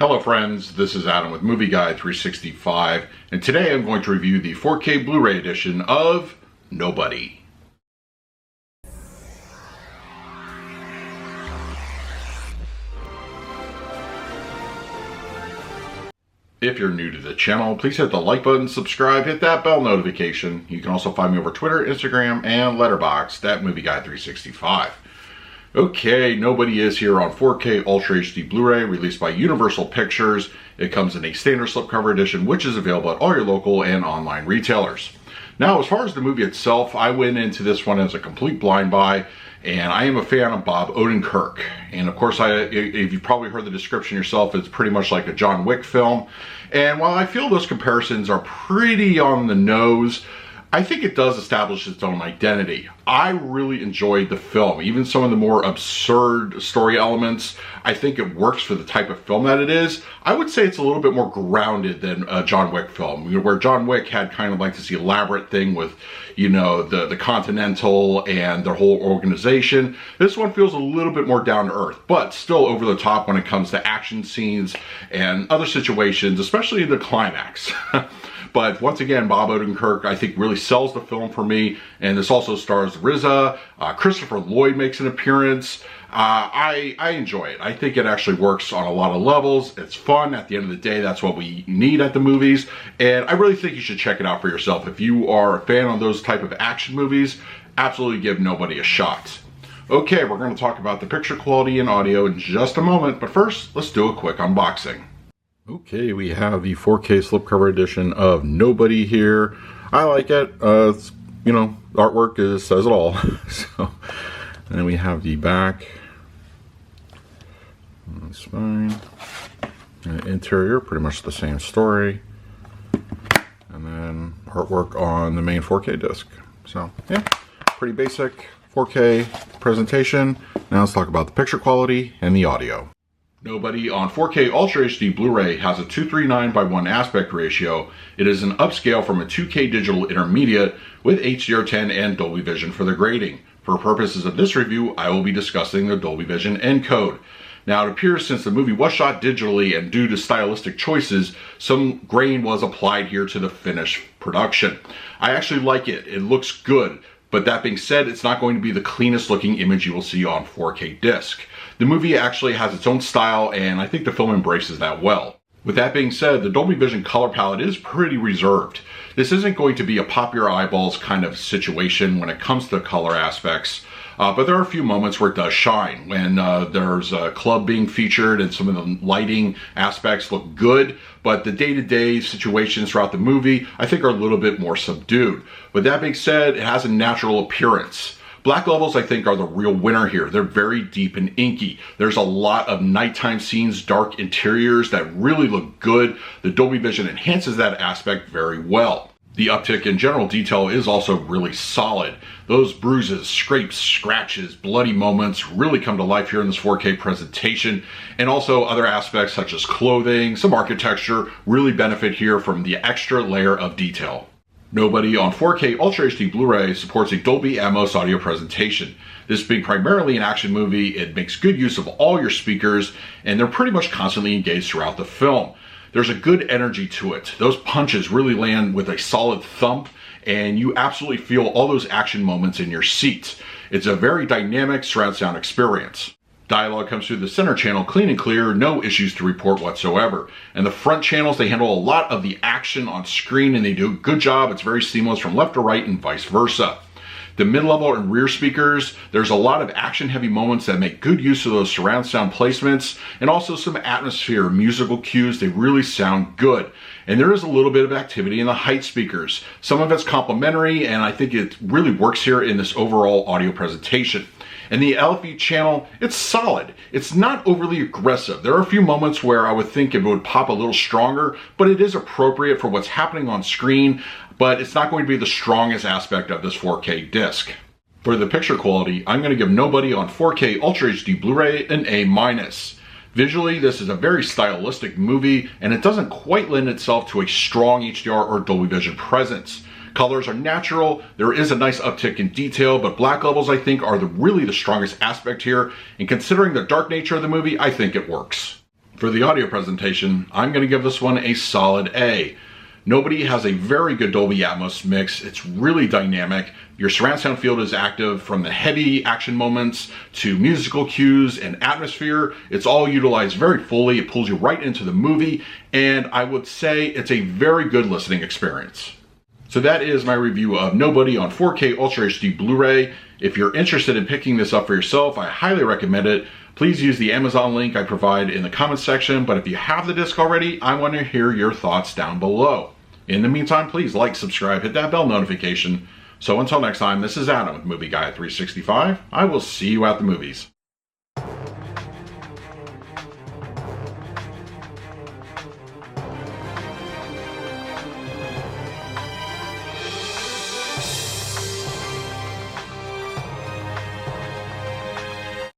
Hello friends, this is Adam with Movie Guide 365, and today I'm going to review the 4K Blu-ray edition of Nobody. If you're new to the channel, please hit the like button, subscribe, hit that bell notification. You can also find me over Twitter, Instagram, and Letterboxd at Movie Guide 365. Okay, Nobody is here on 4K Ultra HD Blu-ray, released by Universal Pictures. It comes in a standard slipcover edition, which is available at all your local and online retailers. Now, as far as the movie itself, I went into this one as a complete blind buy, and I am a fan of Bob Odenkirk. And of course, if you've probably heard the description yourself, it's pretty much like a John Wick film. And while I feel those comparisons are pretty on the nose, I think it does establish its own identity. I really enjoyed the film. Even some of the more absurd story elements, I think it works for the type of film that it is. I would say it's a little bit more grounded than a John Wick film, where John Wick had kind of like this elaborate thing with, you know, the Continental and their whole organization. This one feels a little bit more down to earth, but still over the top when it comes to action scenes and other situations, especially the climax. But once again, Bob Odenkirk, I think, really sells the film for me. And this also stars RZA. Christopher Lloyd makes an appearance. I enjoy it. I think it actually works on a lot of levels. It's fun. At the end of the day, that's what we need at the movies. And I really think you should check it out for yourself. If you are a fan of those type of action movies, absolutely give Nobody a shot. Okay, we're going to talk about the picture quality and audio in just a moment. But first, let's do a quick unboxing. Okay, we have the 4K slipcover edition of Nobody here. I like it. It's, you know, artwork says it all. So, and then we have the back. That's fine. And the interior, pretty much the same story. And then artwork on the main 4K disc. So, yeah, pretty basic 4K presentation. Now let's talk about the picture quality and the audio. Nobody on 4K Ultra HD Blu-ray has a 239:1 aspect ratio. It is an upscale from a 2K digital intermediate with HDR10 and Dolby Vision for the grading. For purposes of this review, I will be discussing the Dolby Vision encode. Now, it appears since the movie was shot digitally and due to stylistic choices, some grain was applied here to the finished production. I actually like it. It looks good. But that being said, it's not going to be the cleanest looking image you will see on 4K disc. The movie actually has its own style, and I think the film embraces that well. With that being said, the Dolby Vision color palette is pretty reserved. This isn't going to be a pop your eyeballs kind of situation when it comes to color aspects, but there are a few moments where it does shine. When there's a club being featured and some of the lighting aspects look good, but the day-to-day situations throughout the movie I think are a little bit more subdued. With that being said, it has a natural appearance. Black levels, I think, are the real winner here. They're very deep and inky. There's a lot of nighttime scenes, dark interiors that really look good. The Dolby Vision enhances that aspect very well. The uptick in general detail is also really solid. Those bruises, scrapes, scratches, bloody moments really come to life here in this 4K presentation. And also other aspects such as clothing, some architecture really benefit here from the extra layer of detail. Nobody on 4K Ultra HD Blu-ray supports a Dolby Atmos audio presentation. This being primarily an action movie, it makes good use of all your speakers, and they're pretty much constantly engaged throughout the film. There's a good energy to it. Those punches really land with a solid thump, and you absolutely feel all those action moments in your seat. It's a very dynamic surround sound experience. Dialogue comes through the center channel clean and clear, no issues to report whatsoever. And the front channels, they handle a lot of the action on screen and they do a good job. It's very seamless from left to right and vice versa. The mid-level and rear speakers, there's a lot of action-heavy moments that make good use of those surround sound placements and also some atmosphere, musical cues. They really sound good. And there is a little bit of activity in the height speakers. Some of it's complementary, and I think it really works here in this overall audio presentation. And the LFE channel, it's solid. It's not overly aggressive. There are a few moments where I would think it would pop a little stronger, but it is appropriate for what's happening on screen, but it's not going to be the strongest aspect of this 4K disc. For the picture quality, I'm going to give Nobody on 4K Ultra HD Blu-ray an A-. Visually, this is a very stylistic movie, and it doesn't quite lend itself to a strong HDR or Dolby Vision presence. Colors are natural, there is a nice uptick in detail, but black levels I think are really the strongest aspect here, and considering the dark nature of the movie, I think it works. For the audio presentation, I'm going to give this one a solid A. Nobody has a very good Dolby Atmos mix. It's really dynamic. Your surround sound field is active from the heavy action moments to musical cues and atmosphere. It's all utilized very fully. It pulls you right into the movie, and I would say it's a very good listening experience. So that is my review of Nobody on 4K Ultra HD Blu-ray. If you're interested in picking this up for yourself, I highly recommend it. Please use the Amazon link I provide in the comments section, but if you have the disc already, I want to hear your thoughts down below. In the meantime, please like, subscribe, hit that bell notification. So until next time, this is Adam with Movie Guy 365. I will see you at the movies.